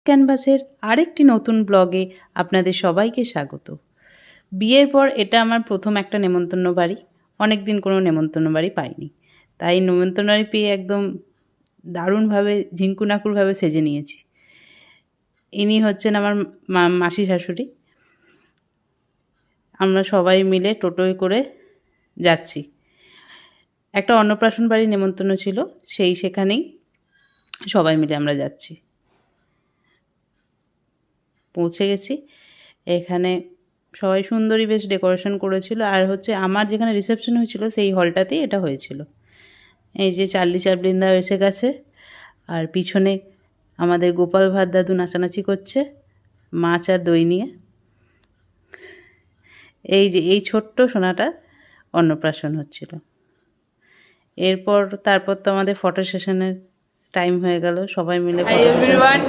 ক্যানভাসের আরেকটি নতুন ব্লগে আপনাদের সবাইকে স্বাগত। বিয়ের পর এটা আমার প্রথম একটা নেমন্তন্ন বাড়ি। অনেক দিন কোনো নেমন্তন্ন বাড়ি পাইনি, তাই নেমন্তন্ন বাড়ি পেয়ে একদম দারুণভাবে ঝিঙ্কুনাকুরভাবে সেজে নিয়েছি। ইনি হচ্ছেন আমার মাসি শাশুড়ি। আমরা সবাই মিলে টোটোয় করে যাচ্ছি। একটা অন্নপ্রাশন বাড়ির নেমন্তন্ন ছিল, সেখানেই সবাই মিলে আমরা যাচ্ছি। পৌঁছে গেছি। এখানে সবাই সুন্দরী বেশ ডেকোরেশন করেছিল, আর হচ্ছে আমার যেখানে রিসেপশন হয়েছিল সেই হলটাতেই এটা হয়েছিল। এই যে চার্লি চ্যাপলিনদাও এসে গেছে, আর পিছনে আমাদের গোপাল ভাঁড় দাদু নাচানাচি করছে মাছ আর দই নিয়ে। এই যে এই ছোট্ট সোনাটা অন্নপ্রাশন হচ্ছিল। তারপর তো আমাদের ফটো সেশনের টাইম হয়ে গেল, সবাই মিলে Hi everyone,